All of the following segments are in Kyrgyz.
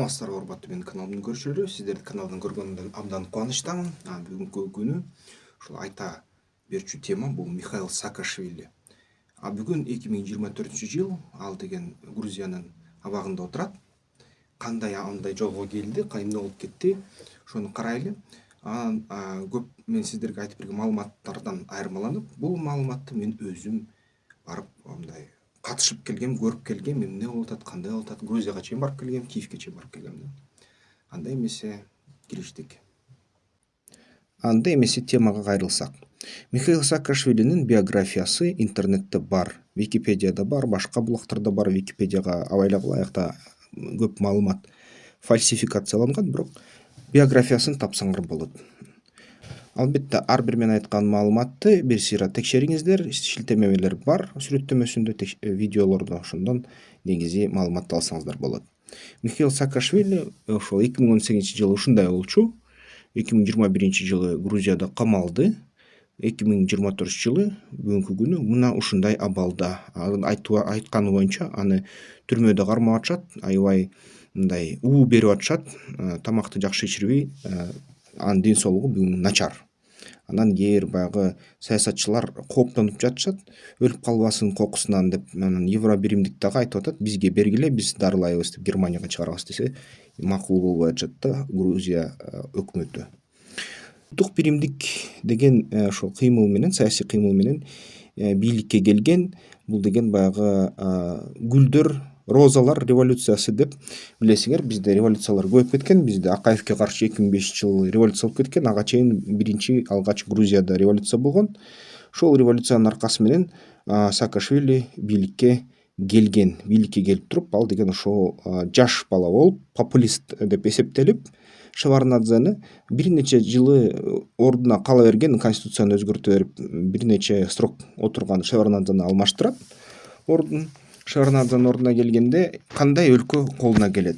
саламатсыздарбы урматтуу менин каналымдын көрүүчүлөрү. Сиздерди каналдан көргөнүмдөн абдан кубанычтамын. Бүгүнкү күнү ушул айта берчү тема бул Михаил Саакашвили. Бүгүн 2024-жыл, ал деген Грузиянын абагында отурат. Кандай андай жолго келди, эмне болуп кетти, ошону карайлы. Анан көп мен сиздерге айтып берген маалыматтардан айырмаланып, бул маалыматты мен өзүм барып мындай катышып келгем, көрүп келгем, эмне болуп атат, кандай болуп атат, Грузияга чейин барып келгем, Киевке чейин барып келгем. Анда эмесе кириштик. Анда эмесе темага кайрылсак. Михаил Саакашвилинин биографиясы интернетте бар, Википедияда бар, башка блогтордо бар. Википедияга абайлап аякта көп маалымат фальсификацияланган, бирок биографиясын тапсаңар болот. Албетте ар бир мен айткан маалыматты бир сыйра текшериңиздер. Шилтемелер бар сүрөттөмөсүндө, видеолордо, ошондон негизи маалыматты алсаңыздар болот. Михаил Саакашвили ошол 2018-жылы ушундай болчу. 2021-жылы Грузияда камалды. 2024-жылы бүгүнкү күнү мына ушундай абалда. Айтканы боюнча аны түрмөдө кармап атышат, аябай мындай уу берип атышат, тамакты жакшы ичирбей, анын ден соолугу бүгүн начар. Анан кээ бир баягы саясатчылар кооптонуп жатышат, өлүп калбасын кокусунан деп. Анан Евро биримдик дагы айтып атат, бизге бергиле, биз дарылайбыз деп, Германияга чыгарабыз десе макул болбой атышат да Грузия өкмөтү. Улуттук биримдик деген ошол кыймыл менен, саясий кыймыл менен бийликке келген. Бул деген баягы гүлдөр, розалар революциясы деп билесиңер. Бизде революциялар көп кеткен. Бизде Акаевке каршы 2005-жылы революция болуп кеткен. Ага чейин биринчи алгач Грузияда революция болгон. Ошол революциянын аркасы менен Саакашвили бийликке келген. Бийликке келип туруп, ал деген ошо жаш бала болуп, популист деп эсептелип, Шеварднадзени бир нече жылы ордуна кала берген, конституцияны өзгөртө берип, бир нече срок отурган Шеварднадзени алмаштырат. Шеварднадзенин ордуна келгенде кандай өлкө колуна келет?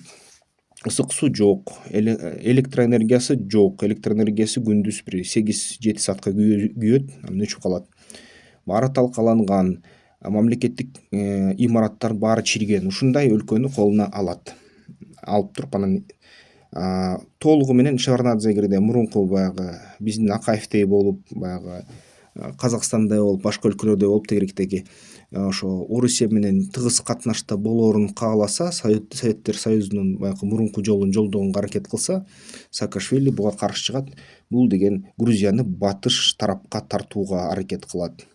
Ысык суу жок, электроэнергиясы жок. Электроэнергиясы күндүз бир 8-7 саатка күйөт, анан өчүп калат. Баары талкаланган, мамлекеттик имараттар баары чирген. Ушундай өлкөнү колуна алат. Алып туруп анан толугу менен Шеварднадзегирде мурунку баягы биздин Акаевдей болуп, баягы Казакстандай болуп, башка өлкөлөрдөй болуп, тегеректеги ошо Орусия менен тыгыз катнашта болоорун кааласа, Советтер Союзунун баягы мурунку жолун жолдоого аракет кылса, Саакашвили буга каршы чыгат. Бул деген Грузияны батыш тарапка тартууга аракет кылат.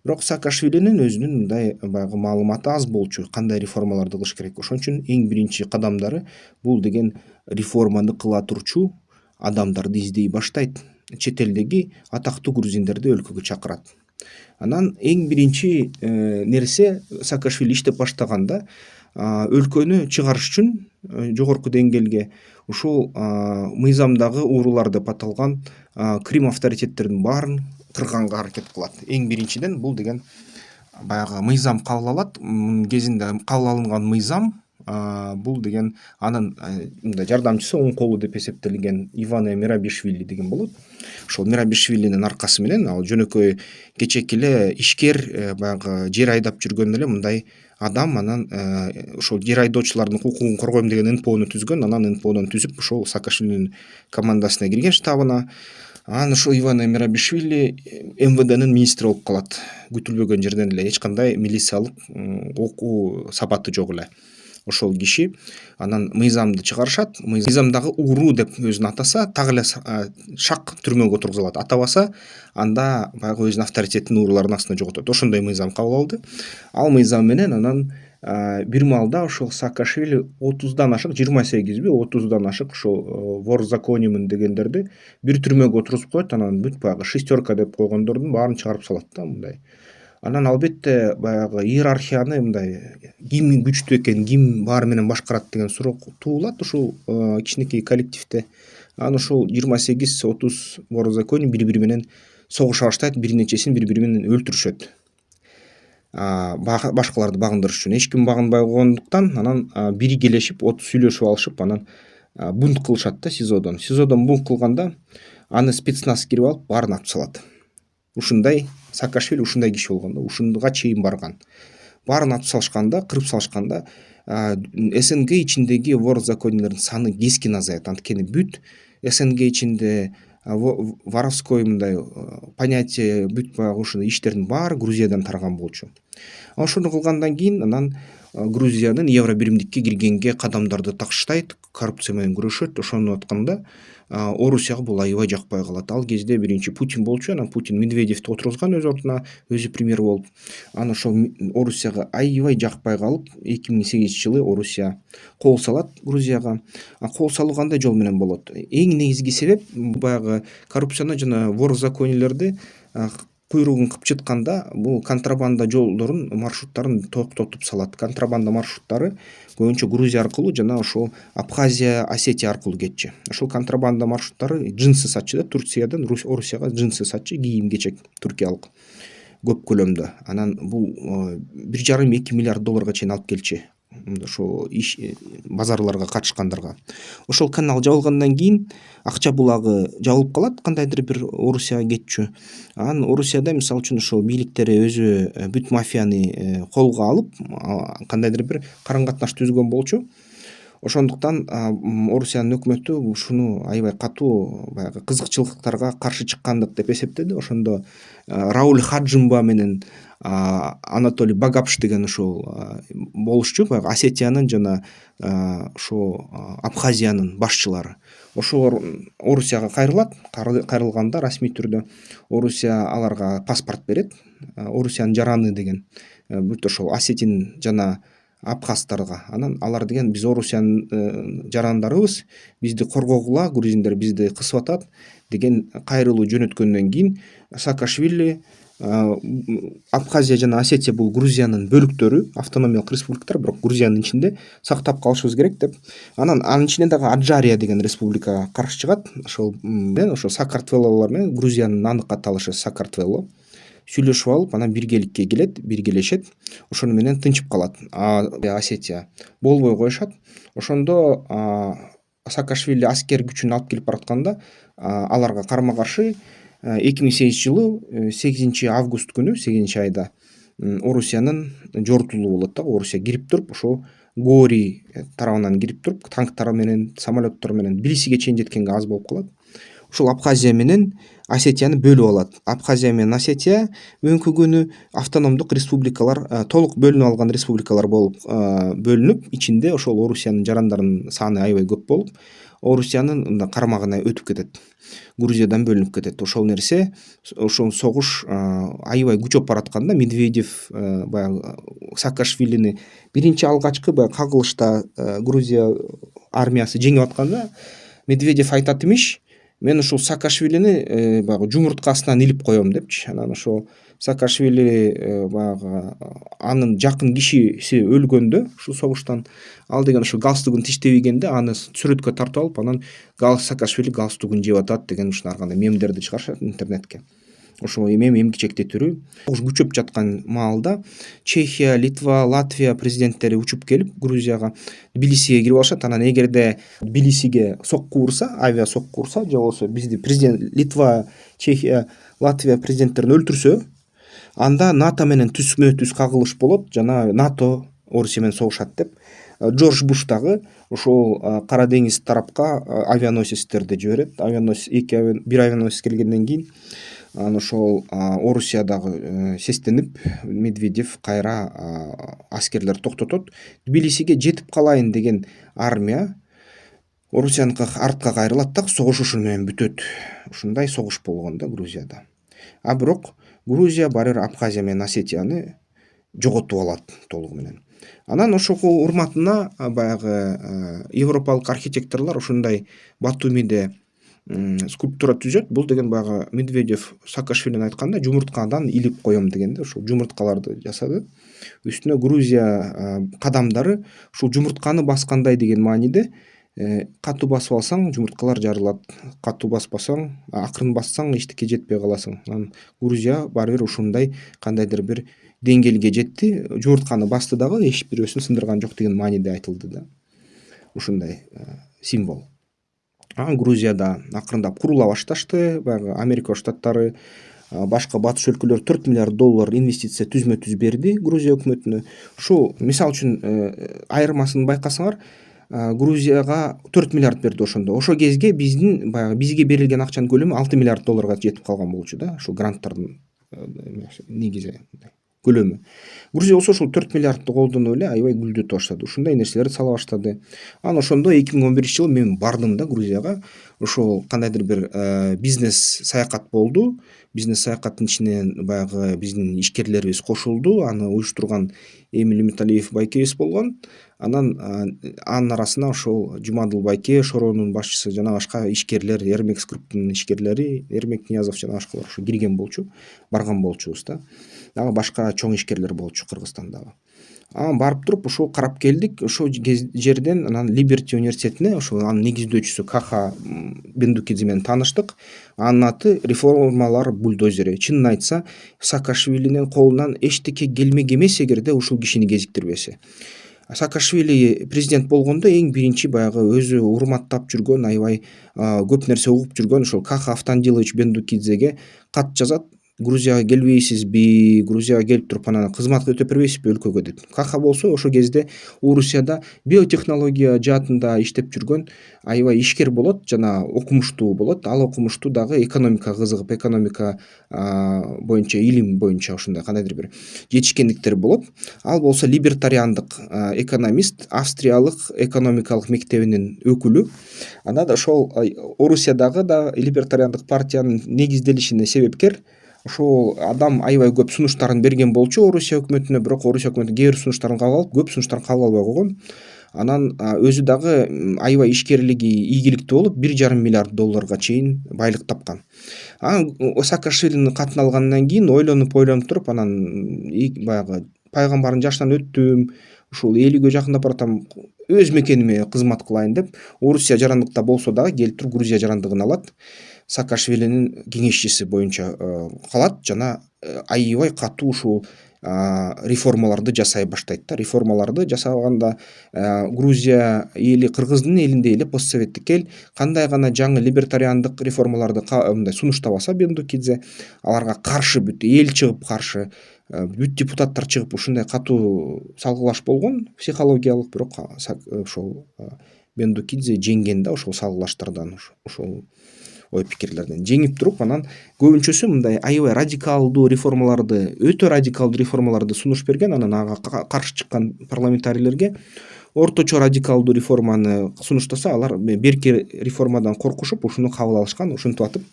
Бирок Саакашвилинин өзүнүн мындай баягы маалыматы аз болчу, кандай реформаларды кылыш керек. Ошон үчүн эң биринчи кадамдары бул деген реформаны кыла турчу адамдарды издей баштайт. Чет элдеги атактуу грузиндерди өлкөгө чакырат. Анан эң биринчи нерсе, Саакашвили иштеп баштаганда өлкөнү чыгарыш үчүн жогорку деңгээлге ушул мыйзамдагы уурулар деп аталган Крим авторитеттердин баарын кырганга аракет кылат. Эң биринчиден бул деген баягы мыйзам кабыл алат. Кезинде кабыл алынган мыйзам бул деген анын мындай жардамчысы, оң колу деп эсептелген Иване Мерабишвили деген болот. Ошол Мерабишвилинин аркасы менен ал жөнөкөй кечеки эле ишкер, баягы жер айдап жүргөн эле мындай адам. Анан ошол жер айдоочулардын укугун коргойм деген НПОну түзгөн. Анан НПОдон түзүп ошол Саакашвилинин командасына кирген, штабына. Анан ошол Иване Мерабишвили МВДнын министри болуп калат. Күтүлбөгөн жерден эле, эч кандай милициялык окуу сапаты жок эле. Ошол киши анан мыйзамды чыгарышат. Мыйзамдагы ууруу деп өзүн атаса, так эле шак түрмөгө отургузулат. Атабаса, анда баягы өзүнүн авторитетин уурулардын астына жоготот. Ошондой мыйзам кабыл алды. Ал мыйзам менен анан бир маалда ошол Саакашвили 30дан ашык, 28 30дан ашык ошол вор законимын дегендерди бир түрмөгө отургузуп коет. Анан бүт баягы шестерка деп койгондордун баарын чыгарып салат да мындай. Анан албетте баягы иерархияны мындай ким күчтүү экен, ким баары менен башкарат деген суроо туулат ушул кичинекей коллективде. Анан ушул 28-30 ворозаконим бири-бири менен согуша баштайт, бир нечесин бири-бири менен өлтүрүшөт. Башкаларды багындырыш үчүн эч ким багынбай койгондуктан анан биригелешип, сүйлөшүп алышып, анан бунт кылышат да СИЗОдон. СИЗОдон бунт кылганда аны спецназ кирип алып, баарын атып салат. Ушундай Саакашвили ушундай киши болгон да, ушунга чейин барган. Баарын атып салышканда, кырып салышканда, СНГ ичиндеги вор закониялардын саны кескин азаят. Анткени бүт СНГ ичинде воровской мындай понятие бүт баягы ушул иштердин баары Грузиядан тараган болчу. Ошону кылгандан кийин анан Грузиянын евро биримдикке киргенге кадамдарды такыштайт, коррупция менен күрөшөт. Ошону атканда Орусияга бул аябай жакпай калат. Ал кезде биринчи Путин болчу, анан Путин Медведевди отургузган өз ордуна, өзү премьер болуп. Анан ошол Орусияга аябай жакпай калып, 2008-жылы Орусия кол салат Грузияга. Кол салуу кандай жол менен болот? Эң негизги себеп баягы коррупцияны жана вор законияларды куйругун кыпчытканда бул контрабанда жолдорун, маршруттарын токтотуп салат. Контрабанда маршруттары көбүнчө Грузия аркылуу жана ошол Абхазия, Осетия аркылуу кетчү. Ошол контрабанда маршруттары джинсы сатчу да, Турциядан Орусияга джинсы сатчу, кийим-кечек туркиялык көп көлөмдө. Анан бул 1,5-2 миллиард долларга чейин алып келчү ошо иш базарларга катышкандарга. Ошол канал жабылгандан кийин акча булагы жабылып калат, кандайдыр бир Орусияга кетчү. Анан Орусияда мисалы үчүн ошол бийликтери өзү бүт мафияны колго алып, кандайдыр бир карым катнаш түзгөн болчу. Ошондуктан Орусиянын өкмөтү ушуну аябай катуу баягы кызыкчылыктарга каршы чыккандык деп эсептеди. Ошондо Рауль Хаджимба менен Анатолий Багапш деген ошол болушчу, баягы Осетиянын жана ошо Абхазиянын башчылары. Ошолор Орусияга кайрылат. Кайрылганда расмий түрдө Орусия аларга паспорт берет. Орусиянын жараны деген бүт ошол Осетин жана Абхаздарга. Анан алар деген биз Орусиянын жарандарыбыз, бизди коргогула, грузиндер бизди кысып атат деген кайрылуу жөнөткөндөн кийин Саакашвили Абхазия жана Осетия бул Грузиянын бөлүктөрү, автономиялык республикалар, бирок Грузиянын ичинде сактап калышыбыз керек деп. Анан анын ичинен дагы Аджария деген республикага каршы чыгат. Ошол Сакартвелолор менен Грузиянын андык аталышы Сакартвело сүйлөшүп алып, анан биргеликке келет, биргелешет. Ошону менен тынчып калат. Осетия болбой коюшат. Ошондо Саакашвили аскер күчүн алып келип баратканда аларга карама каршы 2008-жылы 8 август күнү, 8-айда Орусиянын жортулуу болот да. Орусия кирип туруп, ошо Гори тарабынан кирип туруп, танктар менен, самолеттор менен Тбилисиге чейин жеткенге аз болуп калат. Ушул Абхазия менен Осетияны бөлүп алат. Абхазия менен Осетия мөңкү күнү автономдук республикалар, толук бөлүнүп алган республикалар болуп бөлүнүп, ичинде ошол Орусиянын жарандарынын саны аябай көп болуп, Орусиянын кармагына өтүп кетет. Грузиядан бөлүнүп кетет. Ошол нерсе, ошол согуш аябай күчөп баратканда Медведев баягы Саакашвилини биринчи алгачкы баягы кагылышта Грузия армиясы жеңип атканда Медведев айтат имиш: мен ушул Саакашвилини баягы жумурткасынан илип коем депчи. Анан ошол Саакашвили баягы анын жакын кишиси өлгөндө ушул согуштан, ал деген ошо галстугун тиштебегенде аны сүрөткө тартып алып, анан Саакашвили галстугун жеп атат деген ушуну ар кандай мемдерди чыгарышат интернетке. Ошол эмгичектетирүү согуш күчөп жаткан маалда Чехия, Литва, Латвия президенттери учуп келип Грузияга, Тбилисиге кирип алышат. Анан эгерде Тбилисиге сокку урса, авиа сокку урса, же болбосо бизди президент Литва, Чехия, Латвия президенттерин өлтүрсө, анда НАТО менен түзмө түз кагылыш болот жана НАТО Орусия менен согушат деп Джордж Буш дагы ошол Кара деңиз тарапка авианосецтерди жиберет. Бир авианосец келгенден кийин анан ошол Орусиядагы сестенип, Медведев кайра аскерлерди токтотот. Тбилисиге жетип калайын деген армия Орусияныкы артка кайрылат да, согуш ушуну менен бүтөт. Ушундай согуш болгон да Грузияда. Бирок Грузия баары бир Абхазия менен Осетияны жоготуп алат толугу менен. Анан ошого урматына баягы европалык архитекторлор ушундай Батумиде скульптура түзөт. Бул деген баягы Медведев Саакашвилини айтканда жумурткадан илип коем дегенде, ошол жумурткаларды жасады. Үстүнө Грузия кадамдары ушул жумуртканы баскандай деген мааниде, катуу басып алсаң жумурткалар жарылат, катуу баспасаң, акырын бассаң эчтеке жетпей каласың. Анан Грузия баары бир ушундай кандайдыр бир деңгээлге жетти. Жумуртканы басты дагы эч бирөөсүн сындырган жок деген мааниде айтылды да. Ушундай символ. Грузияда акырындап курула башташты. Баягы Америка Штаттары, башка батыш өлкөлөр 4 миллиард доллар инвестиция түзмө түз берди Грузия өкмөтүнө. Ушул мисалы үчүн айырмасын байкасаңар, Грузияга 4 миллиард берди ошондо. Ошол кезге биздин баягы бизге берилген акчанын көлөмү 6 миллиард долларга жетип калган болчу да, ушул гранттардын негизи көлөмү. Грузия болсо ушул 4 миллиардты колдонуп эле аябай гүлдөтө баштады. Ушундай нерселерди сала баштады. Анан ошондо 2011 жылы мен бардым да Грузияга. Ошол кандайдыр бир бизнес саякат болду. Бизнес саякаттын ичинен баягы биздин ишкерлерибиз кошулду. Аны уюштурган Эмиль Үмүталиев байкебиз болгон. Анан анын арасына ошол Жумадыл байке, Шоронун башчысы жана башка ишкерлер, Эрмекс групптун ишкерлери, Эрмек Ниязов жана башкалар ошо кирген болчу, барган болчубуз да. Дагы башка чоң ишкерлер болчу Кыргызстандагы. Анан барып туруп ошо карап келдик. Ошол жерден анан Либерти университетине ошол анын негиздөөчүсү Каха Бендукидзе менен тааныштык. Анын аты реформалар бульдозери. Чынын айтса, Саакашвилинин колунан эчтеке келмек эмес эгерде ушул кишини кезиктирбесе. Саакашвили президент болгондо эң биринчи баягы өзү урматтап жүргөн, аябай көп нерсе угуп жүргөн ошол Каха Автандилович Бендукидзеге кат жазат. Грузияга келбейсизби? Грузияга келип туруп анан кызмат өтөп бербейсизби өлкөгө деп. Каха болсо ошол кезде Орусияда биотехнология жаатында иштеп жүргөн аябай ишкер болот жана окумуштуу болот. Ал окумуштуу дагы экономикага кызыгып, экономика боюнча, илим боюнча ушундай кандайдыр бир жетишкендиктери болот. Ал болсо либертариандык экономист, австриялык экономикалык мектебинин өкүлү. Анан ошол Орусиядагы да либертариандык партиянын негизделишине себепкер. Ошол адам аябай көп сунуштарын берген болчу Орусия өкмөтүнө, бирок Орусия өкмөтү кээ бир сунуштарын кабыл алып, көп сунуштарын кабыл албай койгон. Анан өзү дагы аябай ишкерлиги ийгиликтүү болуп, 1,5 миллиард долларга чейин байлык тапкан. Анан Саакашвилинин катын алгандан кийин ойлонуп туруп, анан баягы пайгамбардын жашынан өттүм, ушул элүүгө жакындап баратам, өз мекениме кызмат кылайын деп, Орусия жарандыкта болсо дагы келип туруп Грузия жарандыгын алат. Саакашвилинин кеңешчиси боюнча калат жана аябай катуу ушул реформаларды жасай баштайт да. Реформаларды жасаганда Грузия эли Кыргыздын элиндей эле постсоветтик эл кандай гана жаңы либертариандык реформаларды мындай сунуштабаса Бендукидзе, аларга каршы бүт эл чыгып каршы, бүт депутаттар чыгып ушундай катуу салгылаш болгон психологиялык, бирок ошол Бендукидзе жеңген да ошол салгылаштардан, ошол ой пикирлерден жеңип туруп, анан көбүнчөсү мындай аябай радикалдуу реформаларды, өтө радикалдуу реформаларды сунуш берген. Анан ага каршы чыккан парламентарийлерге орточо радикалдуу реформаны сунуштаса, алар берки реформадан коркушуп ушуну кабыл алышкан. Ушинтип атып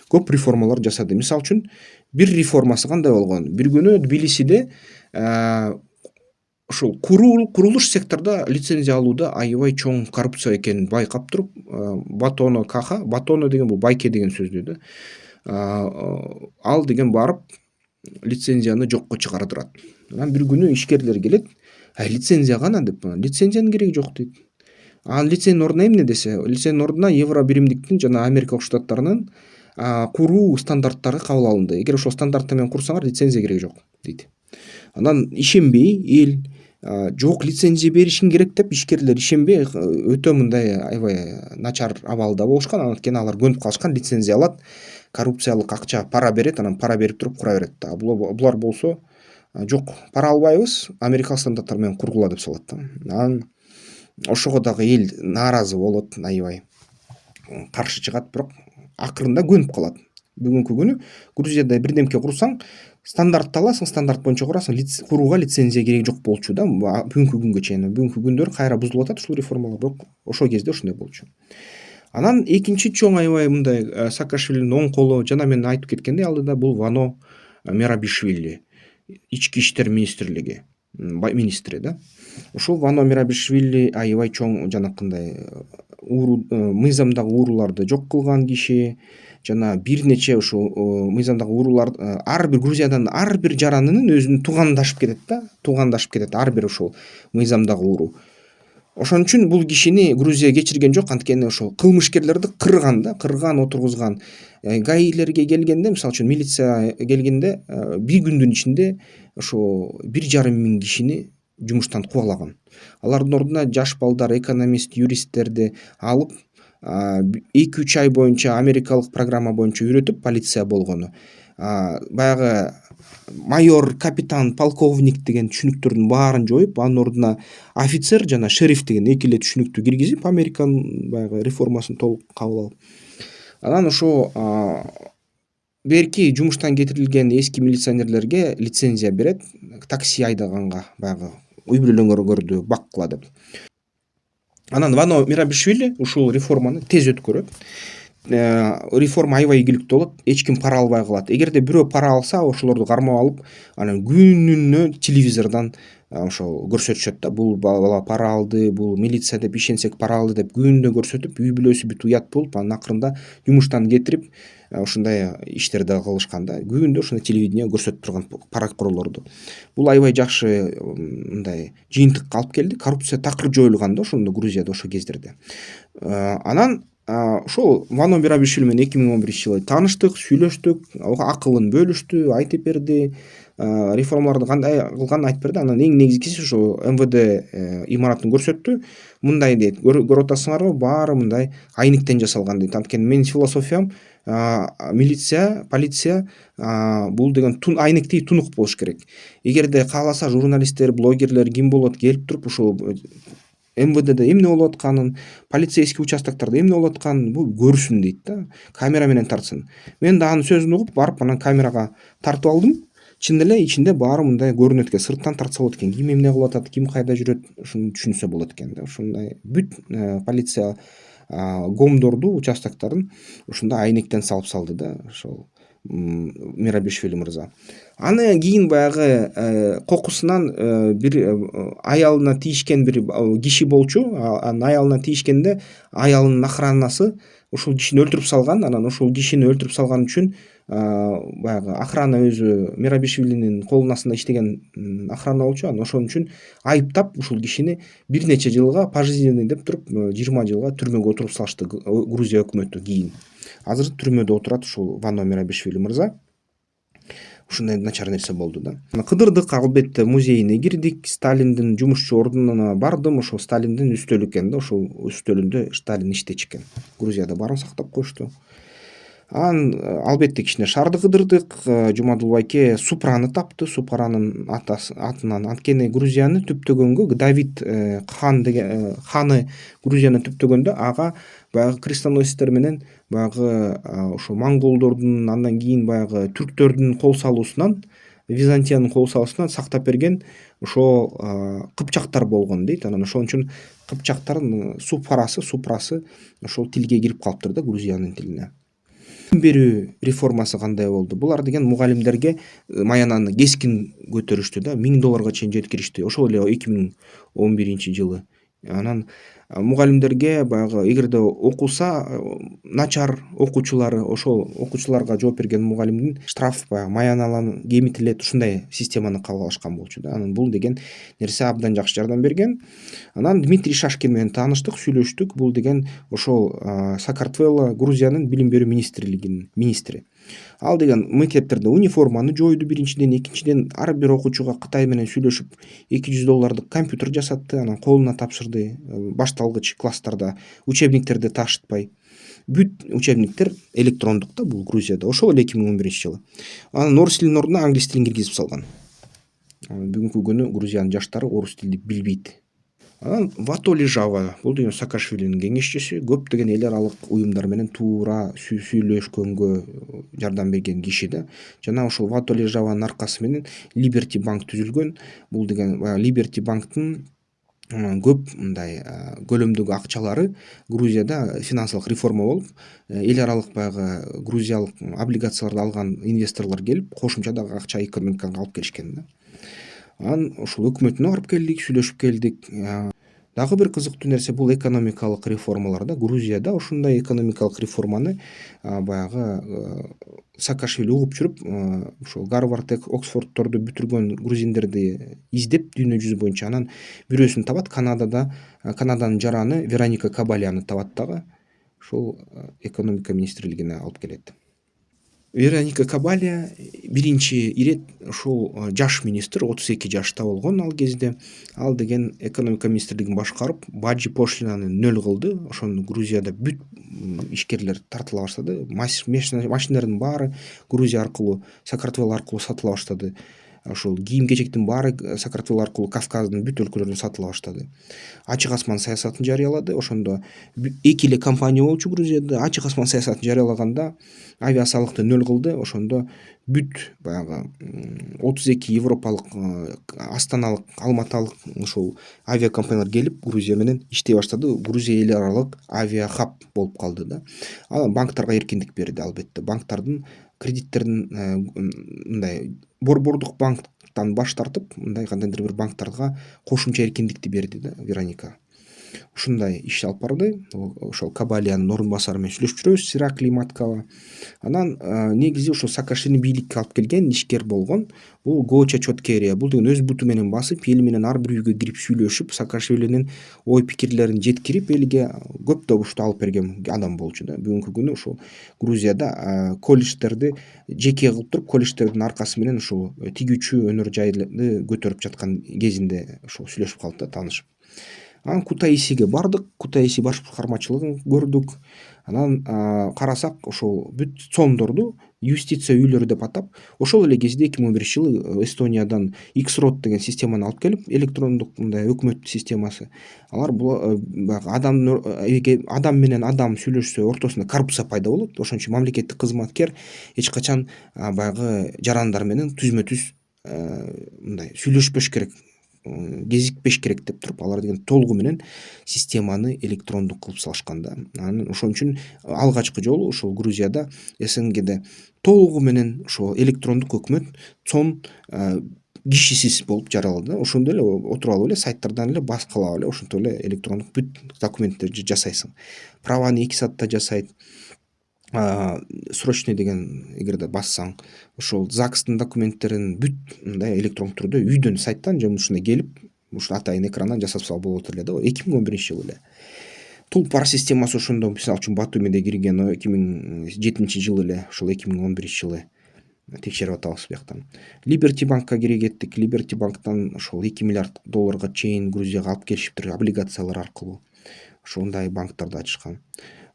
көп реформалар жасады. Мисалы үчүн бир реформасы кандай болгон? Бир күнү Тбилисиде ушул курулуш секторда лицензия алууда аябай чоң коррупция экенин байкап туруп, Батоно Каха, Батоно деген бул байке деген сөздү да, ал деген барып лицензияны жокко чыгардырат. Анан бир күнү ишкерлер келет, лицензия кана деп, лицензиянын кереги жок дейт. Анан лицензиянын ордуна эмне десе, лицензиянын ордуна Евро биримдиктин жана Америка Коңшу Штаттарынын куруу стандарттары кабыл алынды. Эгер ошол стандарттар менен курсаңар, лицензия кереги жок дейт. Анан ишенбей эл жок, лицензия беришиң керек деп, ишкерлер ишенбей өтө мындай аябай начар абалда болушкан. Анткени алар көнүп калышкан, лицензия алат, коррупциялык акча, пара берет, анан пара берип туруп кура берет. Булар болсо жок, пара албайбыз, америкалык стандарттар менен кургула деп салат да. Анан ошого дагы эл нааразы болот, аябай каршы чыгат, бирок акырында көнүп калат. Бүгүнкү күнү Грузияда бирдемке курсаң, стандартты аласың, стандарт боюнча курасың, курууга лицензия кереги жок болчу да, бүгүнкү күнгө чейин. Бүгүнкү күндөр кайра бузулуп атат ушул реформалар, бирок ошол кезде ошондой болчу. Анан экинчи чоң аябай мындай Саакашвилинин оң колу, жана мен айтып кеткендей алдыда, бул Вано Мерабишвили, ички иштер министрлиги министри да. Ушул Вано Мерабишвили аябай чоң жанакындай мыйзамдагы ууруларды жок кылган киши, жана бир нече ушул мыйзамдагы уурулар ар бир Грузиядан ар бир жаранынын өзүнүн туугандашып кетет да, туугандашып кетет ар бир ушул мыйзамдагы ууру. Ошон үчүн бул кишини Грузия кечирген жок, анткени ошол кылмышкерлерди кырган да, кырган, отургузган. Гаилерге келгенде, мисалы үчүн милиция келгенде, бир күндүн ичинде ошо 1,5 миң кишини жумуштан кубалаган. Алардын ордуна жаш балдар, экономист, юристтерди алып, 2-3 ай боюнча америкалык программа боюнча үйрөтүп, полиция болгону. баягы майор, капитан, полковник деген түшүнүктөрдүн баарын жоюп, анын ордуна офицер жана шериф деген эки эле түшүнүктү киргизип, Американын баягы реформасын толук кабыл алып, анан ошо берки жумуштан кетирилген эски милиционерлерге лицензия берет, такси айдаганга, баягы үй бүлөлөрүңөрдү баккыла деп. Анан Вано Мерабишвили ушул реформаны тез өткөрөт. Реформа аябай ийгиликтүү болот, эч ким пара албай калат. Эгерде бирөө пара алса, ошолорду кармап алып, анан күнүнө телевизордон ошол көрсөтүшөт да, бул бала пара алды, бул милиция деп ишенсек пара алды деп күнүнө көрсөтүп, үй бүлөсү бүт уят болуп, анан акырында жумуштан кетирип, ушундай иштерди кылышкан да. Күнүнө ошондой телевидение көрсөтүп турган паракурлорду. Бул аябай жакшы мындай жыйынтыкка алып келди. Коррупция такыр жоюлган да ошондо Грузияда ошол кездерде. Анан ошол Вано Мерабишвили менен 2011-жылы тааныштык, сүйлөштүк, акылын бөлүштү, айтып берди, реформаларды кандай кылганын айтып берди. Анан эң негизгиси ошо МВД имаратын көрсөттү. Мындай дейт, көрүп атасыңарбы, баары мындай айниктен жасалган дейт. Анткени менин философиям милиция, полиция бул деген айниктей тунук болуш керек. Эгерде кааласа журналисттер, блогерлер ким болот келип туруп ушул МВДде эмне болуп атканын, полицейский участоктордо эмне болуп атканын бул көрсүн дейт да, камера менен тартсын. Мен да анын сөзүн угуп барып анан камерага тартып алдым. Чын эле ичинде баары мындай көрүнөт экен, сырттан тартса болот экен, ким эмне кылып атат, ким кайда жүрөт, ушуну түшүнсө болот экен да. Ушундай бүт полиция гомдорду, участокторун ушундай айнектен салды да, ошол Мерабишвили мырза. Аны кийин баягы кокусунан бир аялына тийишкен бир киши болчу. Анын аялына тийишкенде аялынын охранасы ушул кишини өлтүрүп салган. Анан ушул кишини өлтүрүп салган үчүн баягы охрана өзү Мерабишвилинин колунун астында иштеген охрана болчу. Анан ошон үчүн айыптап ушул кишини бир нече жылга пожизненный деп туруп 20 жылга түрмөгө отуруп салышты Грузия өкмөтү кийин. Азыр түрмөдө отурат ушул Вано Мерабишвили мырза. Ушундай начар нерсе болду да. Кыдырдык, албетте музейине кирдик, Сталиндин жумушчу ордуна бардым. Ошол Сталиндин үстөлү экен да, ошол үстөлүндө Сталин иштечү экен. Грузияда баарын сактап коюшту. Анан албетте кичине шаарды кыдырдык. Жумадул байке Супраны тапты. Супранын атынан, анткени Грузияны түптөгөнгө Давид хан деген ханы Грузияны түптөгөндө ага баягы крестоносецтер менен баягы ошо монголдордун, андан кийин баягы түрктөрдүн кол салуусунан, Византиянын кол салуусунан сактап берген ошо кыпчактар болгон дейт. Анан ошон үчүн кыпчактардын супрасы ошол тилге кирип калыптыр да, Грузиянын тилине. Берүү реформасы кандай болду? Булар деген мугалимдерге маянаны кескин көтөрүштү да, $1000 чейин жеткиришти. Ошол эле 2011-жылы. Анан мугалимдерге баягы эгерде окуса, начар окуучулары, ошол окуучуларга жооп берген мугалимдин штраф баягы маяналанып кемитилет, ушундай системаны кабыл алышкан болчу да. Анан бул деген нерсе абдан жакшы жардам берген. Анан Дмитрий Шашкин менен тааныштык, сүйлөштүк. Бул деген ошол Сакартвело, Грузиянын билим берүү министрлигинин министри. Ал деген мектептерде униформаны жойду биринчиден, экинчиден ар бир окуучуга Кытай менен сүйлөшүп $200 компьютер жасатты, анан колуна тапшырды. Башталгыч класстарда учебниктерди таашытпай. Бүт учебниктер электрондук да, бул Грузияда. Ошол эле 2011-жылы. Анан орус тилинин ордуна англис тилин киргизип салган. Бүгүнкү күнү Грузиянын жаштары орус тилди билбейт. Анан Ватоли Жава, бул деген Саакашвилинин кеңешчиси, көптөгөн эл аралык уюмдар менен туура сүйлөшкөнгө жардам берген киши да. Жана ошол Ватоли Жаванын аркасы менен Liberty Bank түзүлгөн. Бул деген Liberty Banktын көп мындай көлөмдөгү акчалары Грузияда финансылык реформа болуп, эл аралык баягы грузиялык облигацияларды алган инвесторлор келип, кошумча дагы акча экономикага алып келишкен да. Анан ошол өкмөтүнө барып келдик, сүйлөшүп келдик. Дагы бир кызыктуу нерсе бул экономикалык реформалар да. Грузияда ушундай экономикалык реформаны баягы Саакашвили угуп жүрүп, ошол Гарвард, Оксфордторду бүтүргөн грузиндерди издеп дүйнө жүзү боюнча, анан бирөөсүн табат Канадада, Канаданын жараны Вероника Кабальяны табат дагы. Ошол экономика министрлигине алып келет. Вероника Кабалия биринчи ирет ушул жаш министр, 32 жашта болгон ал кезде. Ал деген экономика министрлигин башкарып, бажы пошлинаны нөл кылды. Ошондо Грузияда бүт ишкерлер тартыла баштады. Машиналардын баары Грузия аркылуу, Саакартвел аркылуу сатыла баштады. Ошол кийим кечектин баары Саакартвел аркылуу Кавказдын бүт өлкөлөрүнө сатыла баштады. Ачык асман саясатын жарыялады. Ошондо эки эле компания болчу Грузияда. Ачык асман саясатын жарыялаганда авиасалыкты нөл кылды. Ошондо бүт баягы 32 европалык, астаналык, алматалык ушул авиакомпаниялар келип Грузия менен иштей баштады. Грузия эл аралык авиахаб болуп калды да. Ал банктарга эркиндик берди албетте. Банктардын кредиттерин мындай борбордук банктан баш тартып, мындай кандайдыр бир банктарга кошумча эркиндикти берди да Вероника. Ушундай иш алып барды. Ошол Кабалиянын орун басары менен сүйлөшүп жүрөбүз, Ираклий Маткала. Анан негизи ошол Саакашвили бийликке алып келген ишкер болгон. Бул Гоча Чоткерия. Бул деген өз буту менен басып, эл менен ар бир үйгө кирип сүйлөшүп, Саакашвилинин ой пикирлерин жеткирип, элге көп добушту алып берген адам болчу да. Бүгүнкү күнү ушул Грузияда колледждерди жеке кылып туруп, колледждердин аркасы менен ушул тигүүчү өнөр жайды көтөрүп жаткан кезинде ушул сүйлөшүп калдык да, таанышып. Анан Кутаисиге бардык. Кутаиси баш башкармачылыгын көрдүк. Анан карасак ошол бүт цондорду юстиция үйлөрү деп атап, ошол эле кезде 2011 жылы Эстониядан X-Road деген системаны алып келип, электрондук мындай өкмөт системасы. Алар бул баягы адам менен адам сүйлөшсө ортосунда коррупция пайда болот. Ошон үчүн мамлекеттик кызматкер эч качан баягы жарандар менен түзмө-түз мындай сүйлөшпөш керек, кезикпеш керек деп туруп, алар деген толугу менен системаны электрондук кылып салышкан да. Анан ошон үчүн алгачкы жолу ошол Грузияда, СНГде толугу менен ошол электрондук өкмөт цон кишисиз болуп жаралды. Ошондо эле отуруп алып эле сайттардан эле баскалап эле ошентип эле электрондук бүт документтерди жасайсың. Праваны 2 саатта жасайт. Срочный деген эгерде бассаң, ошол ЗАГСтын документтерин бүт мындай электрондук түрдө үйдөн, сайттан же ушундай келип, ушул атайын экрандан жасап салып болот эле да. 2011 жылы эле. Тулпар системасы ошондо мисалы үчүн Батумиде кирген 2007 жылы эле, ошол 2011 жылы текшерип атабыз бияктан. Liberty банкка киргеттик. Liberty банктан ошол 2 миллиард долларга чейин Грузияга алып келишиптир облигациялар аркылуу. Ошондой банктарды ачышкан.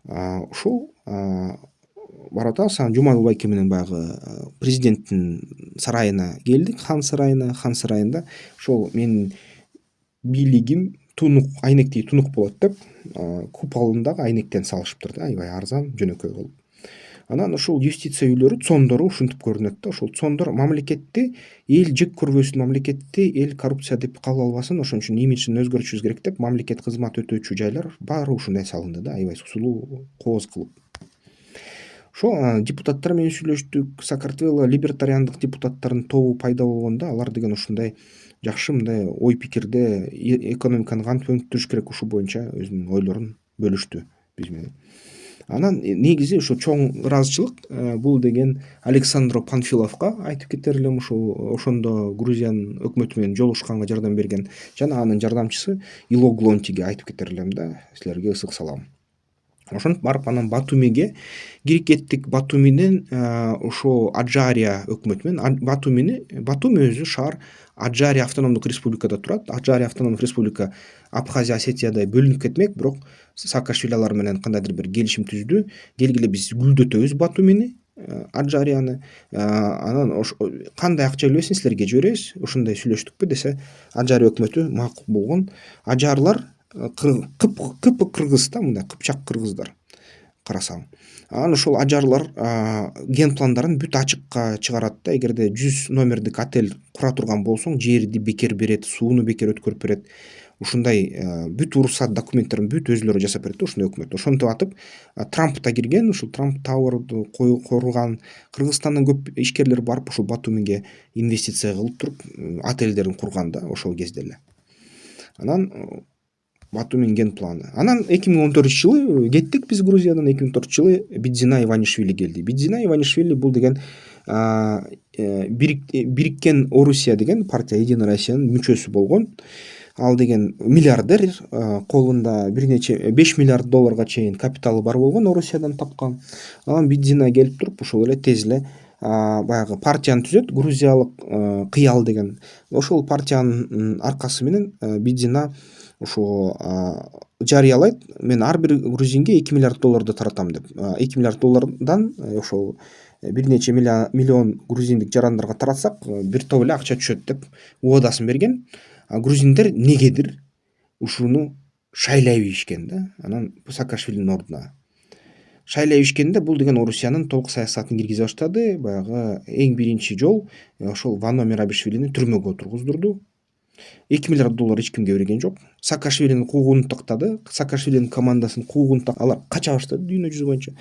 Ушул барып атабыз. Анан Жумадыл байке менен баягы президенттин сарайына келдик, хан сарайына. Хан сарайында ошол менин бийлигим тунук, айнектеги тунук болот деп, куполундагы айнектен салышыптыр да, аябай арзан, жөнөкөй кылып. Анан ошол юстиция үйлөрү, цондору ушинтип көрүнөт да. Ошол цондор мамлекетти эл жек көрбөсүн, мамлекетти эл коррупция деп кабыл албасын, ошон үчүн имиджин өзгөртүшүбүз керек деп, мамлекет кызмат өтөөчү жайлар баары ушундай салынды да, аябай сулуу, кооз кылып. Ошо депутаттар менен сүйлөштүк. Саакартвело либертариандык депутаттардын тобу пайда болгондо, алар деген ушундай жакшы мындай ой пикирде экономиканы кантип өнүктүрүш керек, ушул боюнча өзүнүн ойлорун бөлүштү биз менен. Анан негизи ошо чоң ыраазычылык бул деген Александро Панфиловго айтып кетер элем. Ошондо Грузиянын өкмөтү менен жолугушканга жардам берген жана анын жардамчысы Ило Глонтиге айтып кетер элем да. Силерге ысык салам. Ошентип барып анан Батумиге кирип кеттик. Батумиден ошо Аджария өкмөтү менен, Батуми өзү шаар Аджария автономдук республикада турат. Аджария автономдук республика Абхазия, Осетиядай бөлүнүп кетмек, бирок Саакашвили алар менен кандайдыр бир келишим түздү. Келгиле биз гүлдөтөбүз Батумини, Аджарияны. Анан кандай акча келбесин силерге жиберебиз. Ушундай сүйлөштүкпү десе, Аджария өкмөтү макул болгон. Ажарлар кыргыз да, мындай кыпчак кыргыздар карасаң. Анан ошол ажарлар ген пландарын бүт ачыкка чыгарат да. Эгерде 100 номердик отель кура турган болсоң, жерди бекер берет, сууну бекер өткөрүп берет. Ушундай бүт уруксат документтерин бүт өзүлөрү жасап берет да ушундай өкмөт. Ошентип атып Трамп да кирген, ушул Трамп Тауэрду курган. Кыргызстандан көп ишкерлер барып ушул Батумиге инвестиция кылып туруп отельдерин курган да ошол кезде эле. Анан Батумин ген планы. Анан 2014 жылы кеттик биз Грузиядан. 2014 жылы Бидзина Иванишвили келди. Бидзина Иванишвили бул деген Бириккен Орусия деген партия, Единая Россиянын мүчөсү болгон. Ал деген миллиардер, колунда бир нече 5 миллиард долларга чейин капиталы бар болгон, Орусиядан тапкан. Анан Бидзина келип туруп ушул эле тез эле баягы партияны түзөт, грузиялык кыял деген. Ошол партиянын аркасы менен Бидзина ошо жарыялайт: мен ар бир грузинге 2 миллиард долларды таратам деп. 2 миллиард доллардан ошол бир нече миллион грузиндик жарандарга таратсак, бир топ эле акча түшөт деп убадасын берген. Грузиндер негедир ушуну шайлай ийишкен да. Анан Саакашвилинин ордуна шайлай ийишкенде, бул деген Орусиянын толук саясатын киргизе баштады. Баягы эң биринчи жол ошол Вано Мерабишвилини түрмөгө отургуздурду. 2 миллиард доллар эч кимге берген жок. Саакашвилинин куугун тактады. Саакашвилинин командасынын куугун алар кача баштады дүйнө жүзү боюнча.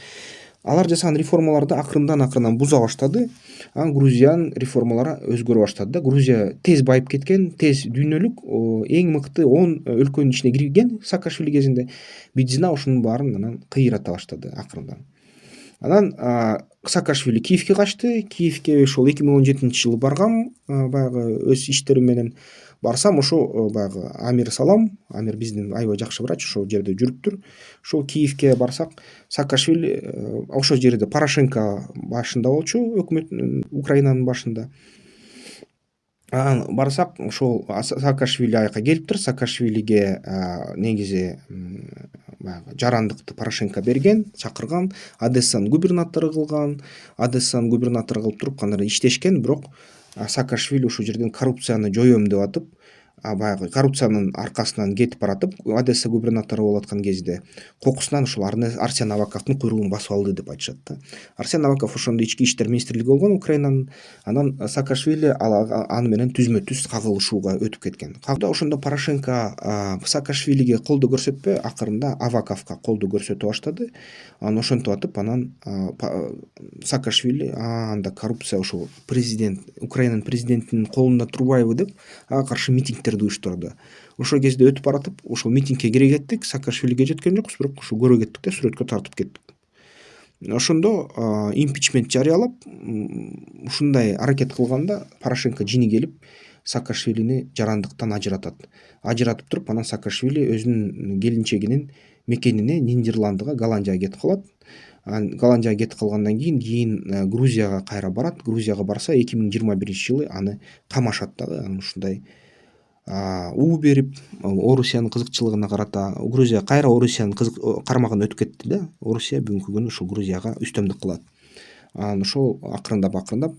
Алар жасаган реформаларды акырындан буза баштады. Анан Грузиянын реформалары өзгөрө баштады да. Грузия тез байып кеткен, тез дүйнөлүк эң мыкты 10 өлкөнүн ичине кирген Саакашвили кезинде. Бидзина ошунун баарын анан кыйрата баштады акырындан. Анан Саакашвили Киевке качты. Киевке ошол 2017-жылы баргам, баягы өз иштерим менен. Барсам ошо баягы Амир Салам, Амир биздин аябай жакшы врач, ошол жерде жүрүптүр. Ошол Киевке барсак, Саакашвили ошол жерде Порошенко башында болчу, өкмөт Украинанын башында. Анан барсак, ошол Саакашвили аяка келиптир. Саакашвилиге негизи баягы жарандыкты Порошенко берген, чакырган, Одессанын губернатору кылган. Одессанын губернатору кылып туруп кандайдыр иштешкен, бирок Саакашвили ушул жерден коррупцияны жоём деп атып, баягы коррупциянын аркасынан кетип баратып, Одесса губернатору болуп аткан кезде кокусунан ушул Арсен Аваковдун куйругун басып алды деп айтышат да. Арсен Аваков ошондо ички иштер министрлиги болгон Украинанын. Анан Саакашвили аны менен түзмө-түз кагылышууга өтүп кеткен. Ошондо Порошенко Саакашвилиге колдоо көрсөтпөй, акырында Аваковго колдоо көрсөтө баштады. Анан ошентип атып, анан Саакашвили анда коррупция ошол президент, Украинанын президентинин колунда турбайбы деп ага каршы митингдерди уюштурду. Ошол кезде өтүп баратып, ошол митингке кире кеттик. Саакашвилиге жеткен жокпуз, бирок ушу көрө кеттик да, сүрөткө тартып кеттик. Ошондо импичмент жарыялап, ушундай аракет кылганда Порошенко жини келип Саакашвилини жарандыктан ажыратып туруп, анан Саакашвили өзүнүн келинчегинин мекенине Нидерландыга, Голландияга кетип калат. Голландияга кетип калгандан кийин Грузияга кайра барат. Грузияга барса 2021-жылы аны камашат дагы. Анан ушундай уу берип, Орусиянын кызыкчылыгына карата Грузия кайра Орусиянын кармагына өтүп кетти да. Орусия бүгүнкү күнү ушул Грузияга үстөмдүк кылат. Анан ошол акырындап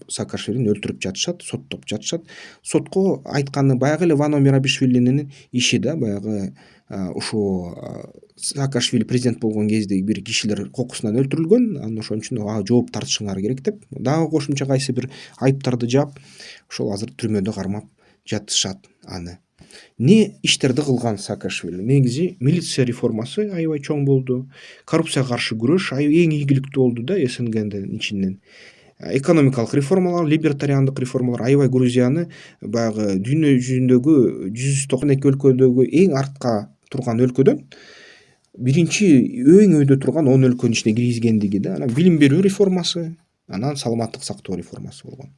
Саакашвилини өлтүрүп жатышат, соттоп жатышат. Сотко айтканы баягы эле Вано Мерабишвилинин иши да. Баягы ушул Саакашвили президент болгон кезде бир кишилер кокусунан өлтүрүлгөн. Анан ошон үчүн жооп тартышыңар керек деп дагы кошумча кайсы бир айыптарды жаап, ошол азыр түрмөдө кармап жатышат аны. Не иштерди кылган Саакашвили? Негизи милиция реформасы аябай чоң болду. Коррупцияга каршы күрөш эң ийгиликтүү болду да СНГнын ичинен. Экономикалык реформалар, либертариандык реформалар аябай Грузияны баягы дүйнө жүзүндөгү 192 өлкөдөгү эң артка турган өлкөдөн биринчи эң өйдө турган 10 өлкөнүн ичине киргизгендиги да. Анан билим берүү реформасы, анан саламаттык сактоо реформасы болгон.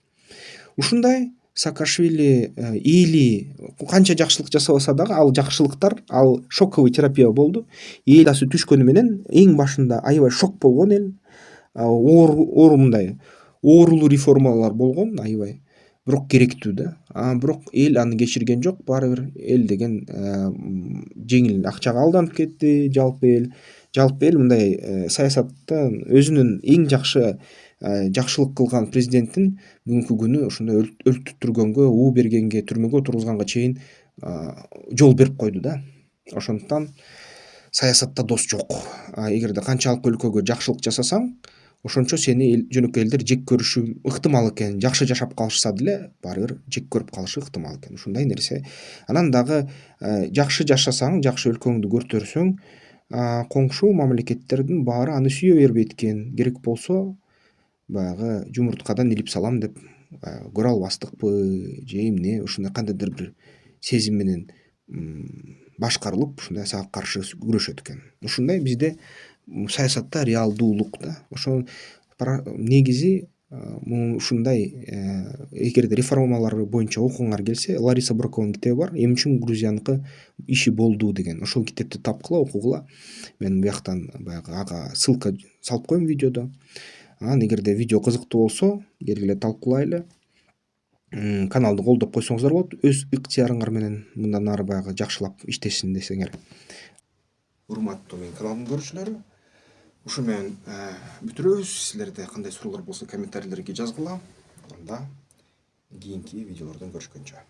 Ушундай Саакашвили эли канча жакшылык жасабаса дагы, ал жакшылыктар, ал шоковый терапия болду. Эл асы түшкөнү менен эң башында аябай шок болгон эл. Мындай оорулуу реформалар болгон аябай, бирок керектүү да. Бирок эл аны кечирген жок. Баары бир эл деген жеңил акчага алданып кетти. Жалпы эл мындай саясаттан өзүнүн эң жакшылык кылган президентин бүгүнкү күнү ошондой өлтүртүргөнгө, уу бергенге, түрмөгө отургузганга чейин жол берип койду да. Ошондуктан саясатта дос жок. Эгерде канчалык өлкөгө жакшылык жасасаң, ошончо сени жөнөкөй элдер жек көрүшү ыктымал экен. Жакшы жашап калышса деле баары бир жек көрүп калышы ыктымал экен. Ушундай нерсе. Анан дагы жакшы жашасаң, жакшы өлкөңдү көртөрсөң, коңшу мамлекеттердин баары аны сүйө бербейт экен. Керек болсо баягы жумурткадан илип салам деп көрө албастыкпы же эмне, ушундай кандайдыр бир сезим менен башкарылып, ушундай сага каршы күрөшөт экен. Ушундай бизде саясатта реалдуулук да. Ошол негизи Ушундай эгерде реформалар боюнча окугуңар келсе, Лариса Брокованын китеби бар, Эми үчүн Грузияныкы иши болду деген. Ошол китепти тапкыла, окугула. Мен бияктан баягы ага ссылка салып коем видеодо. Анан эгерде видео кызыктуу болсо, келгиле талкуулайлы. Каналды колдоп койсоңуздар болот. Өз ыктыярыңар менен мындан ары баягы жакшылап иштешсин десеңер. Урматтуу менин каналымдын көрүүчүлөрү, ушу менен бүтүрөбүз. Силерде кандай суроолор болсо комментарийлерге жазгыла. Анда кийинки видеолордон көрүшкөнчө.